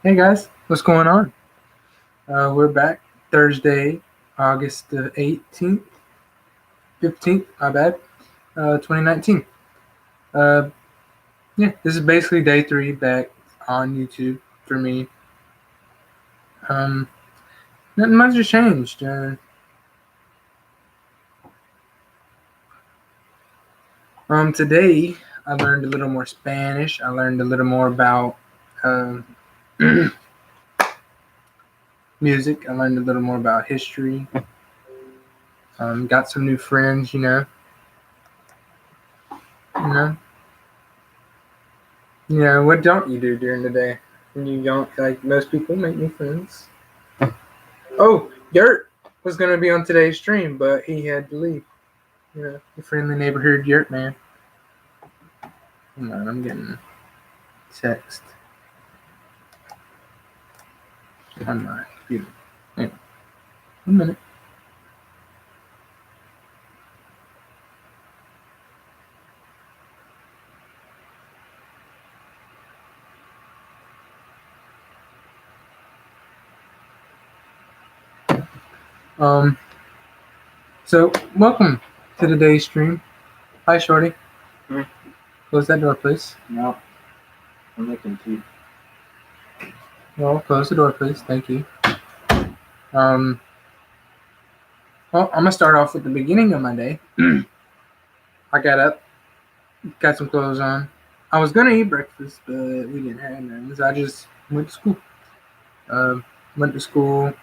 Hey guys, what's going on? We're back Thursday, August the 18th, 15th, my bad, 2019. Uh, yeah, this is basically day three back on YouTube for me. Um, Nothing much has changed. Today, I learned a little more Spanish. I learned a little more about um, music. I learned a little more about history. Got some new friends, you know. What don't you do during the day? When you don't, like most people, make new friends. Oh, Yurt was going to be on today's stream, but he had to leave. The friendly neighborhood Yurt man. Hold on, I'm getting text on my computer. Anyway, 1 minute. Um, so welcome to today's stream. Hi, Shorty. Hmm. Close that door, please. No, I'm making tea. Well, close the door, please. Thank you. Um, well, I'm gonna start off with the beginning of my day. I got up, got some clothes on. I was gonna eat breakfast, but we didn't have none, so I just went to school. Uh, Went to school.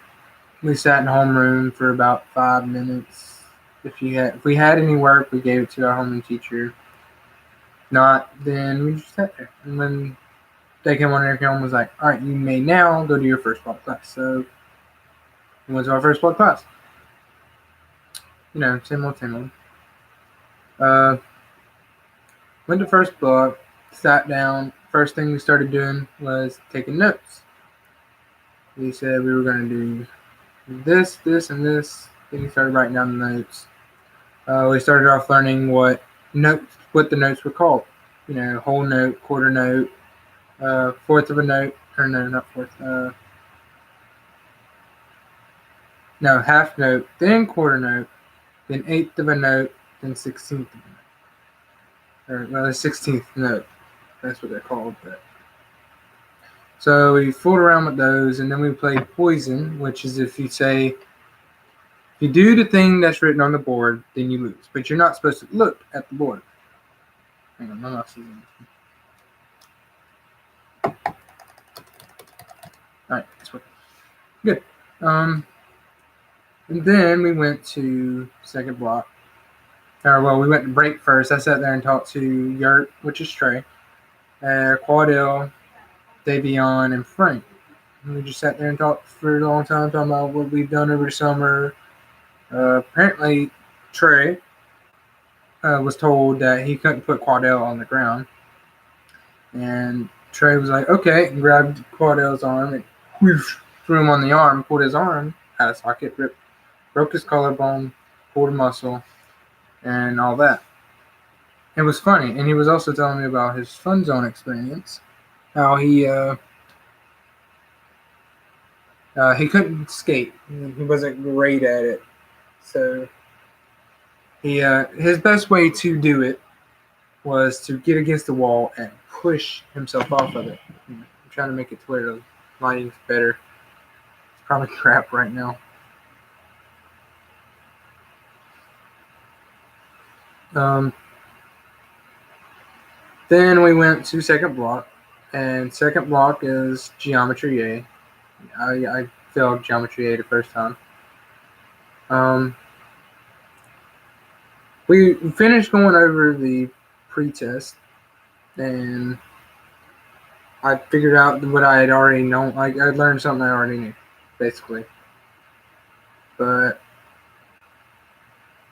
We sat in homeroom for about 5 minutes. If we had any work, we gave it to our homeroom teacher. Not, then we just sat there. And when they came on, and was like, "All right, you may now go to your first block class." So we went to our first block class. Same old, same old. Uh, Went to first block, sat down. First thing we started doing was taking notes. We said we were going to do this, this, and this. Then we started writing down the notes. We started off learning what the notes were called. Whole note, quarter note, fourth of a note, or no, not fourth. No, half note, then quarter note, then eighth of a note, then 16th of a note, or well, the 16th note. That's what they're called. But so we fooled around with those, and then we played poison, which is if you do the thing that's written on the board, then you lose. But you're not supposed to look at the board. Hang on, my mouse is in. Alright, it's working. Good. And then we went to second block. We went to break first. I sat there and talked to Yurt, which is Trey, Quadell, Davion, and Frank. And we just sat there and talked for a long time, talking about what we've done over the summer. Apparently, Trey was told that he couldn't put Quadell on the ground. And Trey was like, okay, and grabbed Quadell's arm and whoosh, threw him on the arm, pulled his arm out of socket, broke his collarbone, pulled a muscle, and all that. It was funny, and he was also telling me about his fun zone experience, how he couldn't skate, he wasn't great at it, so his best way to do it was to get against the wall and push himself off of it. I'm trying to make it to where the lighting's better. It's probably crap right now. Then we went to second block, and second block is Geometry A. I failed Geometry A the first time. We finished going over the pre-test, and I figured out what I had already known. Like, I learned something I already knew, basically. But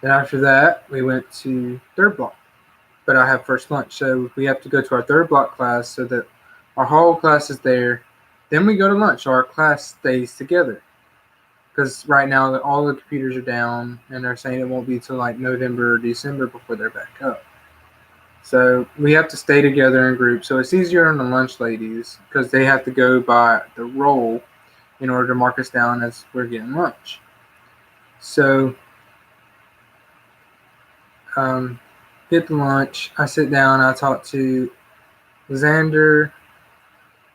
then after that, we went to third block. But I have first lunch, so we have to go to our third block class so that our whole class is there. Then we go to lunch, so our class stays together. Because right now, all the computers are down, and they're saying it won't be till like November or December before they're back up. So we have to stay together in groups. So it's easier on the lunch ladies because they have to go by the roll in order to mark us down as we're getting lunch. So get the lunch. I sit down. I talk to Xander,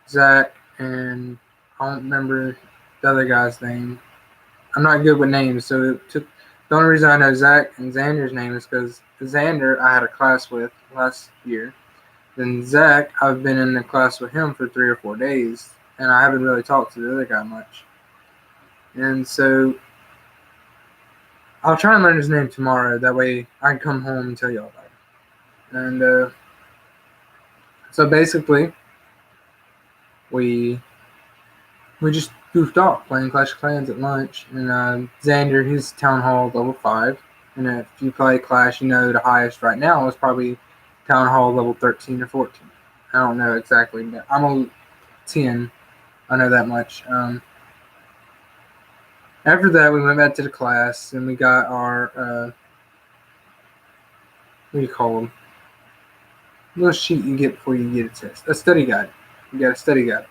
Zach, and I don't remember the other guy's name. I'm not good with names, so the only reason I know Zach and Xander's name is because Xander I had a class with last year. Then Zach, I've been in the class with him for 3 or 4 days, and I haven't really talked to the other guy much. And so I'll try and learn his name tomorrow. That way I can come home and tell y'all about it. And so basically, we just goofed off playing Clash of Clans at lunch. And Xander, he's Town Hall level 5. And if you play Clash, you know the highest right now is probably Town Hall level 13 or 14. I don't know exactly, but I'm a 10. I know that much. After that, we went back to the class and we got our, what do you call them? Little sheet you get before you get a test. A study guide. You got a study guide.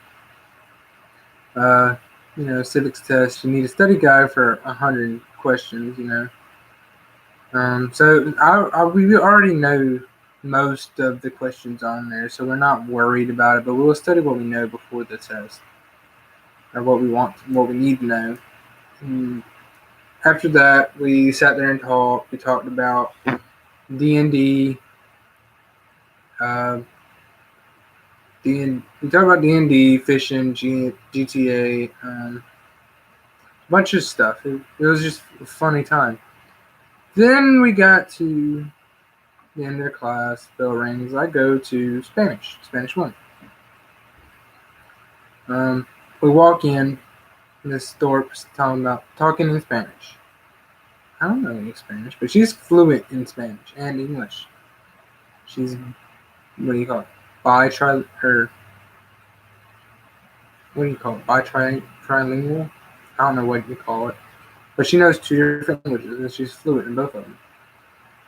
Civics test. You need a study guide for 100 questions, So we already know most of the questions on there, so we're not worried about it, but we'll study what we know before the test. Or what we need to know. After that, we sat there and talked. We talked about D&D. We talked about D&D, fishing, GTA, a bunch of stuff. It was just a funny time. Then we got to the end of the class. Bell rings. I go to Spanish 1. We walk in. Miss Thorpe's talking in Spanish. I don't know any Spanish, but she's fluent in Spanish and English. She's, what do you call it? Trilingual? I don't know what you call it. But she knows 2 different languages, and she's fluent in both of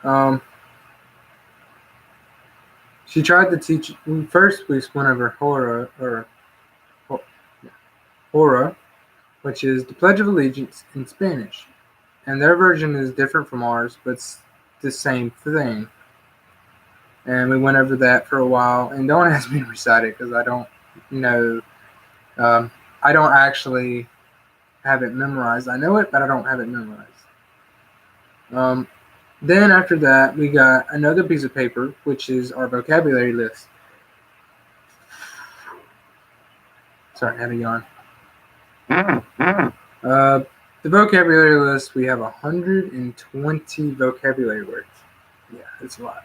them. She tried to teach. First, we went over Hora, which is the Pledge of Allegiance in Spanish. And their version is different from ours, but it's the same thing. And we went over that for a while. And don't ask me to recite it because I don't know. I don't actually have it memorized. I know it, but I don't have it memorized. Then after that, we got another piece of paper, which is our vocabulary list. Sorry, I had a yawn. The vocabulary list, we have 120 vocabulary words. Yeah, it's a lot.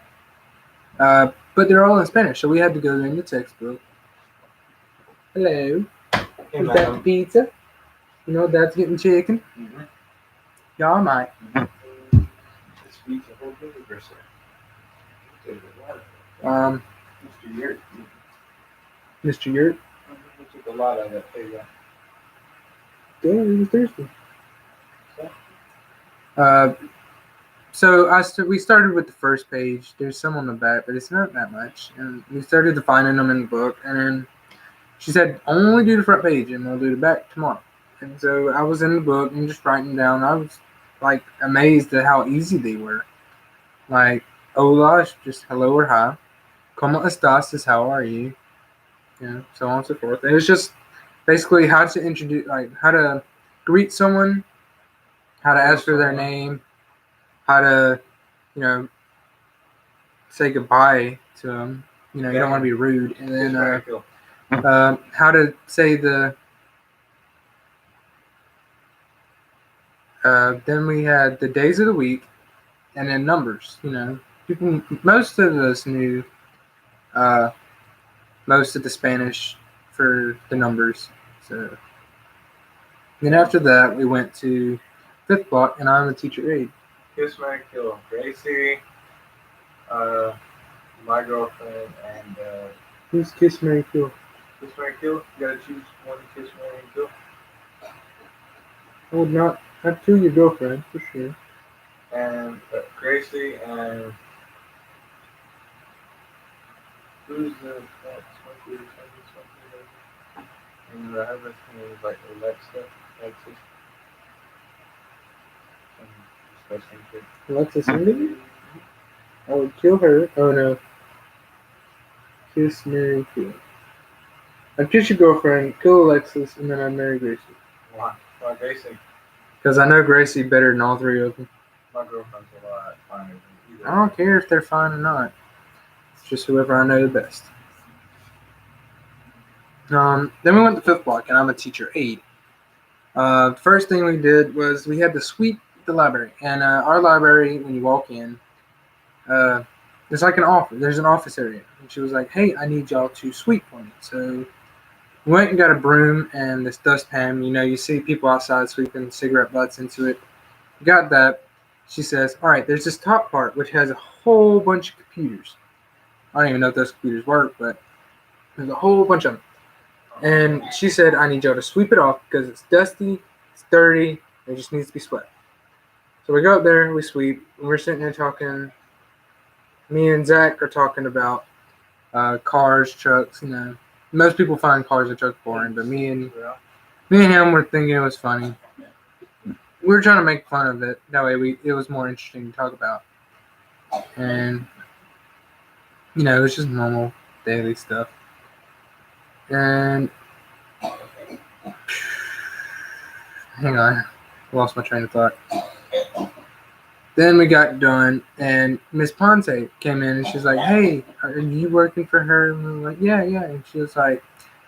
But they're all in Spanish, so we had to go in the textbook. Hello. Is that the pizza? You know, Dad's getting chicken. Mm-hmm. Y'all might. This week's a whole universe. Mr. Yurt. Mr. Yurt? We took a lot of that payroll. Yeah, it was Thursday. So we started with the first page. There's some on the back, but it's not that much. And we started defining them in the book. And then she said, only do the front page, and we'll do the back tomorrow. And so I was in the book and just writing down. I was like amazed at how easy they were. Like, hola is just hello or hi. Como estás is how are you. So on and so forth. It was just basically how to introduce, like how to greet someone, how to ask for their name, how to, say goodbye to them. You don't want to be rude. And then how to say the. Then we had the days of the week, and then numbers. Most of us knew most of the Spanish for the numbers. So then after that, we went to 5th block, and I'm the teacher aide. Kiss, Mary, Kill. Gracie, my girlfriend, and who's Kiss, Mary, Kill? Kiss, Mary, Kill. You gotta choose one to kiss, Mary, and kill. I would not. I'd kill your girlfriend for sure. And Gracie and Who's the something? And the other thing was like Alexis. Some disgusting kid. Alexis Indy? I would kill her. Oh no. Kiss, marry, kill. I'd kiss your girlfriend, kill Alexis, and then I'd marry Gracie. Why? Why Gracie? Because I know Gracie better than all three of them. My girlfriend's a lot finer than either. I don't care if they're fine or not. It's just whoever I know the best. Then we went to fifth block, and I'm a teacher aide. First thing we did was we had to sweep the library. And our library, when you walk in, it's like an office. There's an office area. And she was like, hey, I need y'all to sweep for me. So we went and got a broom and this dustpan. You know, you see people outside sweeping cigarette butts into it. We got that. She says, all right, there's this top part, which has a whole bunch of computers. I don't even know if those computers work, but there's a whole bunch of them. And she said, I need y'all to sweep it off because it's dusty, it's dirty, it just needs to be swept. So we go up there, we sweep, and we're sitting there talking. Me and Zach are talking about cars, trucks, you know. Most people find cars and trucks boring, but me and him were thinking it was funny. We were trying to make fun of it. That way it was more interesting to talk about. And, you know, it was just normal daily stuff. And hang on, I lost my train of thought. Then we got done, and Miss Ponce came in, and she's like, hey, are you working for her? And we were like, yeah. And she was like,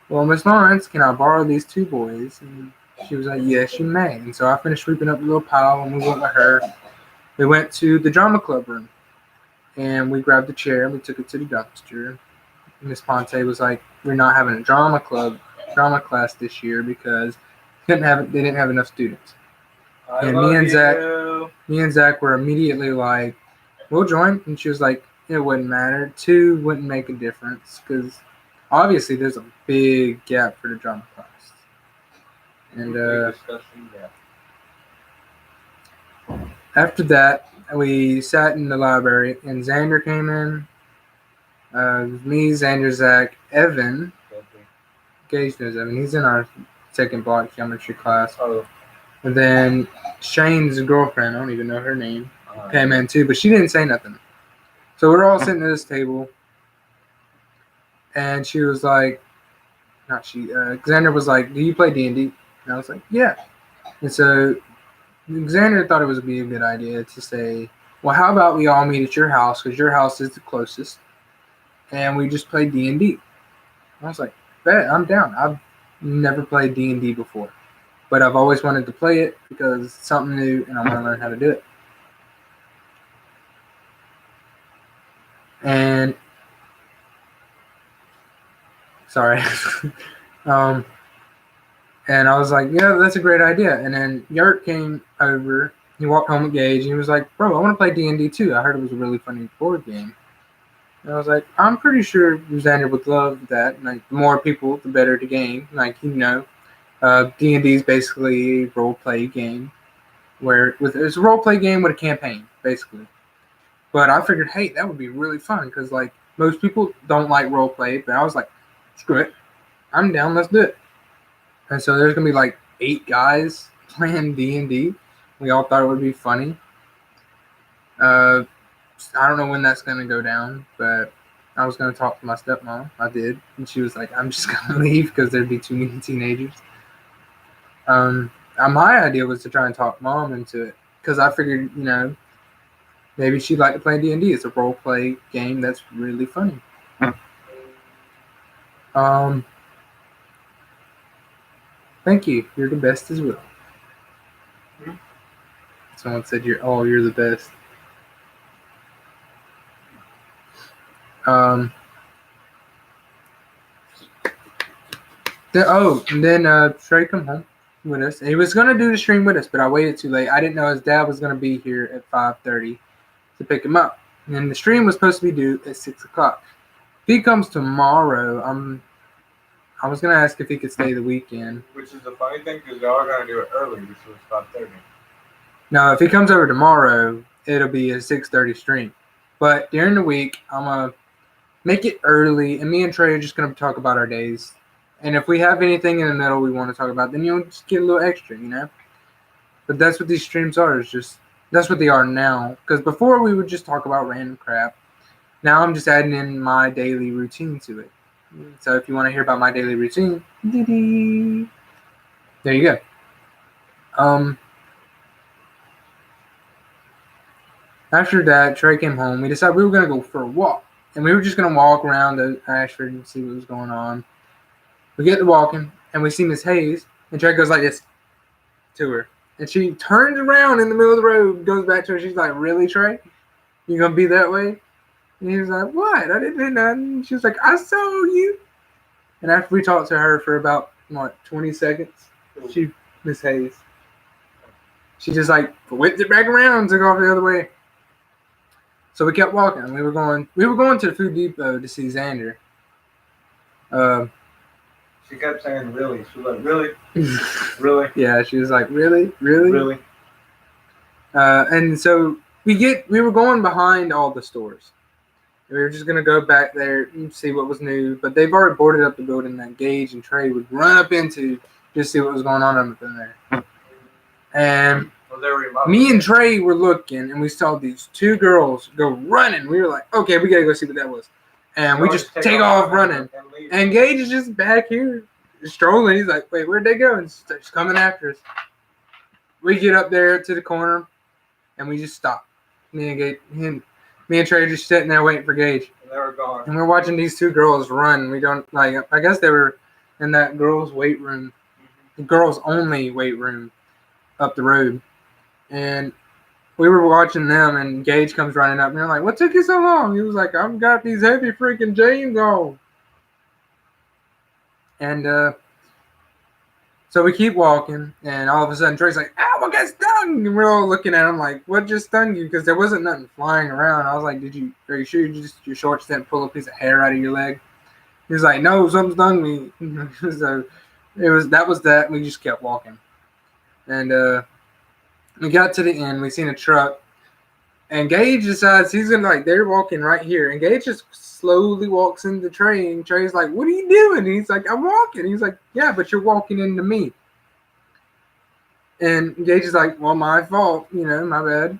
well, Miss Lawrence, can I borrow these two boys? And she was like, yes, you may. And so I finished sweeping up the little pile, and we went with her. We went to the drama club room, and we grabbed the chair, and we took it to the dumpster. Miss Ponce was like, we're not having a drama class this year because they didn't have enough students. And me and Zach were immediately like, we'll join. And she was like, it wouldn't matter. 2 wouldn't make a difference because obviously there's a big gap for the drama class. And after that, we sat in the library and Xander came in. Me, Xander, Zach, Evan. Gage knows Evan. He's in our second block geometry class. Oh. And then Shane's girlfriend, I don't even know her name, came in too, but she didn't say nothing. So we're all sitting at this table, and she was like, Xander was like, do you play D&D? And I was like, yeah. And so Xander thought it would be a good idea to say, well, how about we all meet at your house, because your house is the closest, and we just play D&D. I was like, bet, I'm down. I've never played D&D before. But I've always wanted to play it because it's something new and I want to learn how to do it. And sorry. And I was like, yeah, that's a great idea. And then Yurt came over. He walked home with Gage and he was like, bro, I want to play D&D too. I heard it was a really funny board game. And I was like, I'm pretty sure Xander would love that. Like, the more people, the better the game. Like, you know. D&D is basically a role-play game it's a role-play game with a campaign, basically. But I figured, hey, that would be really fun because, like, most people don't like role-play, but I was like, screw it. I'm down. Let's do it. And so there's going to be, like, 8 guys playing D&D. We all thought it would be funny. I don't know when that's going to go down, but I was going to talk to my stepmom. I did. And she was like, I'm just going to leave because there'd be too many teenagers. My idea was to try and talk mom into it because I figured, you know, maybe she'd like to play D&D. It's a role play game that's really funny. Thank you. You're the best as well. Someone said you're the best. Then Trey come home with us. And he was going to do the stream with us, but I waited too late. I didn't know his dad was going to be here at 5:30 to pick him up. And then the stream was supposed to be due at 6 o'clock. If he comes tomorrow, I was going to ask if he could stay the weekend. Which is the funny thing because y'all are going to do it early, which was 5:30. No, if he comes over tomorrow, it'll be a 6:30 stream. But during the week, I'm going to make it early, and me and Trey are just gonna talk about our days. And if we have anything in the middle we want to talk about, then you'll just get a little extra, you know. But that's what these streams are. Is just that's what they are now. Because before we would just talk about random crap. Now I'm just adding in my daily routine to it. So if you want to hear about my daily routine, there you go. After that, Trey came home. We decided we were gonna go for a walk, and we were just gonna walk around the Ashford and see what was going on. We get to walking, and we see Miss Hayes, and Trey goes like this to her, and she turns around in the middle of the road, goes back to her. She's like, "Really, Trey? You gonna be that way?" And he was like, "What? I didn't do nothing." She was like, "I saw you." And after we talked to her for about 20 seconds, Miss Hayes, she just like whipped it back around and took off the other way. So we kept walking. We were going to the Food Depot to see Xander. She kept saying really. She was like, really? Really? Yeah, she was like, really? Really? And so we were going behind all the stores. We were just gonna go back there and see what was new, but they've already boarded up the building that Gage and Trey would run up into just see what was going on up in there. And me and Trey were looking, and we saw these two girls go running. We were like, okay, we gotta go see what that was. And we just take off running. And Gage is just back here strolling. He's like, wait, where'd they go? And starts coming after us. We get up there to the corner, and we just stop. Me and Trey are just sitting there waiting for Gage. And they were gone. And we're watching these two girls run. We don't like. I guess they were in that girls' weight room, the girls' only weight room, up the road. And we were watching them, and Gage comes running up, and they're like, "What took you so long?" He was like, "I've got these heavy freaking jeans on." And so we keep walking, and all of a sudden Trey's like, "Ow, I got stung!" And we're all looking at him like, "What just stung you?" Because there wasn't nothing flying around. I was like, "Are you sure your shorts didn't pull a piece of hair out of your leg?" He was like, "No, something stung me." So that was that. We just kept walking, and we got to the end. We seen a truck, and Gage decides he's gonna they're walking right here, and Gage just slowly walks into Trey, and Trey's like, "What are you doing?" And he's like, "I'm walking." He's like, "Yeah, but you're walking into me." And Gage is like, "Well, my fault, my bad."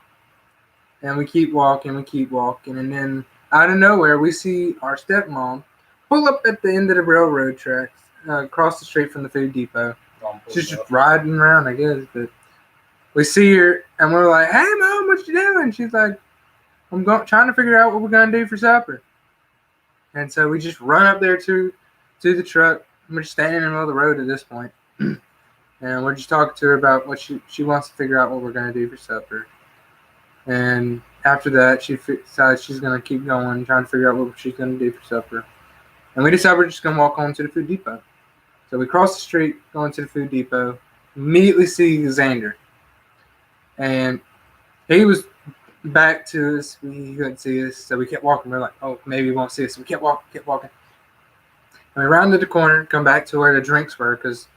And we keep walking, and then out of nowhere, we see our stepmom pull up at the end of the railroad tracks, across the street from the Food Depot. She's just riding around, I guess, but we see her, and we're like, "Hey, Mom, what you doing?" She's like, "I'm trying to figure out what we're going to do for supper." And so we just run up there to the truck. We're just standing in the middle of the road at this point. And we're just talking to her about what she wants to figure out what we're going to do for supper. And after that, she decides she's going to keep going, trying to figure out what she's going to do for supper. And we decide we're just going to walk on to the Food Depot. So we cross the street, going to the Food Depot, immediately see Xander. And he was back to us. He couldn't see us, so we kept walking. We're like, oh, maybe he won't see us. So we kept walking. And we rounded the corner, come back to where the drinks were, because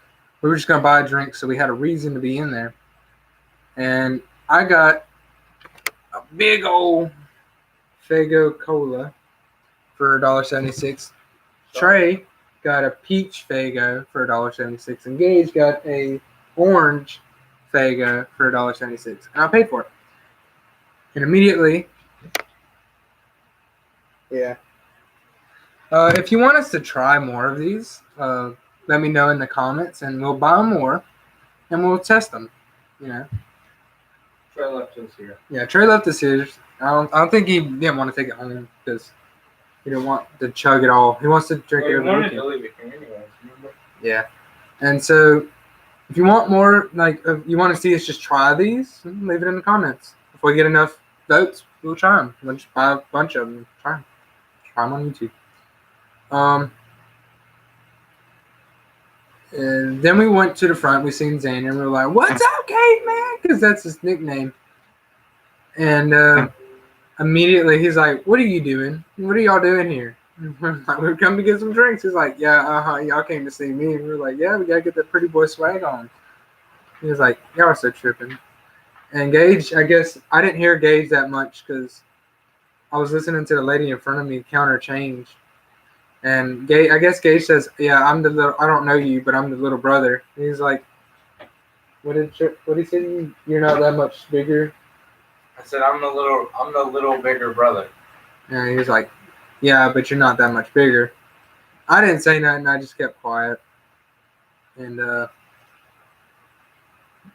we were just going to buy a drink, so we had a reason to be in there. And I got a big old Faygo Cola for $1.76. Trey got a peach Faygo for $1.76. And Gage got a orange Faygo for $1.76. And I paid for it. And immediately, yeah. If you want us to try more of these, let me know in the comments, and we'll buy more, and we'll test them. Trey left us here. Yeah, Trey left us here. I don't think he didn't want to take it home because he didn't want to chug it all. He wants to drink it over the wanted weekend. to leave it here anyways, remember? Yeah, and so if you want more, if you want to see us just try these, leave it in the comments. If we get enough votes, we'll try them. We'll just buy a bunch of them. Try them on YouTube. And then we went to the front. We seen Xander, and we were like, "What's up, Caveman?" Because that's his nickname. And immediately he's like, "What are you doing? What are y'all doing here?" We're coming to get some drinks. He's like, "Yeah, y'all came to see me." And we were like, "Yeah, we gotta get that pretty boy swag on." He was like, "Y'all are so tripping." And Gage, I guess I didn't hear Gage that much because I was listening to the lady in front of me count her change, and I guess Gage says, "Yeah, I'm the little. I don't know you, but I'm the little brother." And he's like, What did he say? You're not that much bigger." I said I'm the little bigger brother. And he was like, "Yeah, but you're not that much bigger." I didn't say nothing. I just kept quiet. And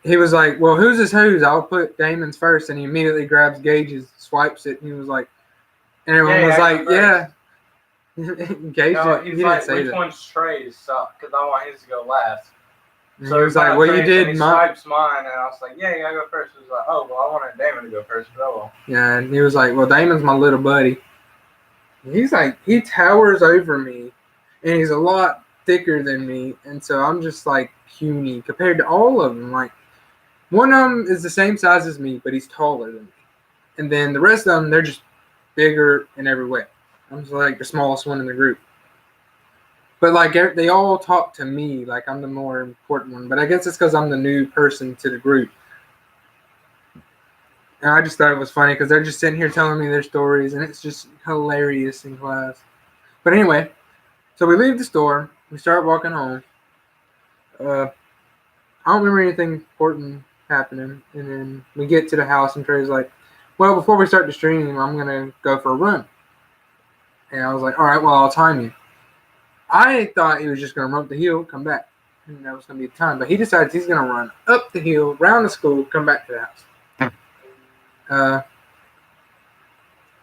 he was like, "Well, who's this who's? I'll put Damon's first." And he immediately grabs Gage's, swipes it, and he was like, and everyone was like, "Yeah." Gage, No, he he's didn't like, say which that. one's Trey's? Because I want his to go last. And So he was like, "Well, you Trey's, did and he mine." swipes mine, and I was like, yeah, I go first. He was like, oh, well, I wanted Damon to go first, but oh well. Yeah, and he was like, "Well, Damon's my little buddy." And he's like, he towers over me, and he's a lot thicker than me, and so I'm just like puny compared to all of them. Like, one of them is the same size as me, but he's taller than me, and then the rest of them, they're just bigger in every way. I'm just like the smallest one in the group. But like they all talk to me like I'm the more important one. But I guess it's because I'm the new person to the group. And I just thought it was funny because they're just sitting here telling me their stories, and it's just hilarious in class. But anyway, so we leave the store. We start walking home. I don't remember anything important happening. And then we get to the house, and Trey's like, "Well, before we start the stream, I'm gonna go for a run." And I was like, "All right, well, I'll time you." I thought he was just gonna run up the hill, come back, and that was gonna be the time. But he decides he's gonna run up the hill, round the school, come back to the house.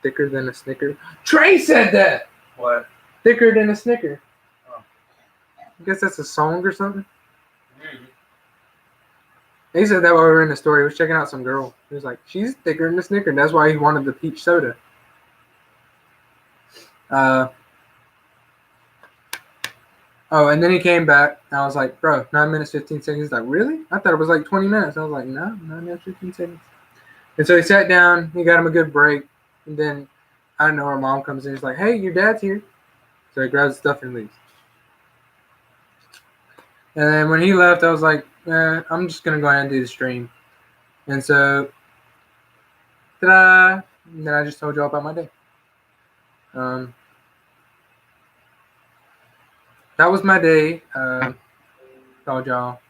Thicker than a Snicker. Trey said that. What? Thicker than a Snicker. Oh. I guess that's a song or something. Mm. He said that while we were in the store. He was checking out some girl. He was like, "She's thicker than a Snicker." That's why he wanted the peach soda. Oh, and then he came back, and I was like, "Bro, 9 minutes, 15 seconds." He's like, "Really? I thought it was like 20 minutes. I was like, "No, 9 minutes, 15 seconds." And so he sat down. He got him a good break. And then, I don't know, our mom comes in. He's like, "Hey, your dad's here." So he grabs stuff and leaves. And then when he left, I was like, I'm just going to go ahead and do the stream. And so, ta-da! And then I just told you all about my day. That was my day. Told y'all,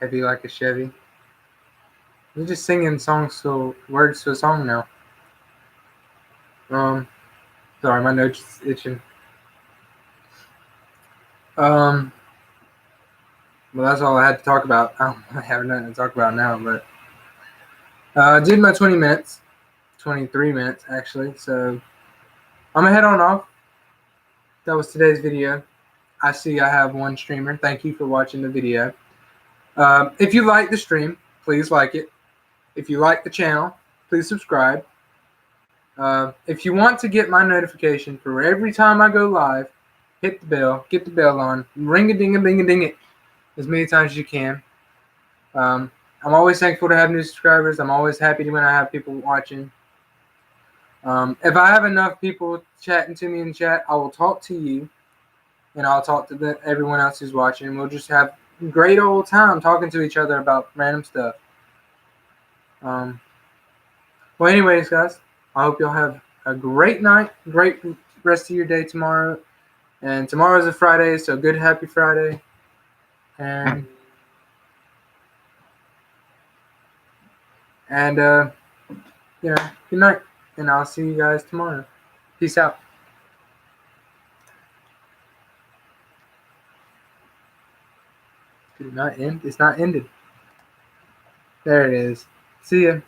heavy like a Chevy. We're just singing words to a song now. Sorry, my nose is itching. Well, that's all I had to talk about. I don't really have nothing to talk about now, but I did my 20 minutes, 23 minutes actually. So I'm gonna head on off. That was today's video. I see I have one streamer. Thank you for watching the video. If you like the stream, please like it. If you like the channel, please subscribe. If you want to get my notification for every time I go live, hit the bell, get the bell on, ring-a-ding-a-ding-a-ding it as many times as you can. I'm always thankful to have new subscribers. I'm always happy when I have people watching. If I have enough people chatting to me in chat, I will talk to you, and I'll talk to everyone else who's watching, and we'll just have a great old time talking to each other about random stuff. Well, anyways, guys, I hope y'all have a great night, great rest of your day tomorrow. And tomorrow's a Friday, so good happy Friday. And good night. And I'll see you guys tomorrow. Peace out. Did it not end? It's not ended. There it is. See ya.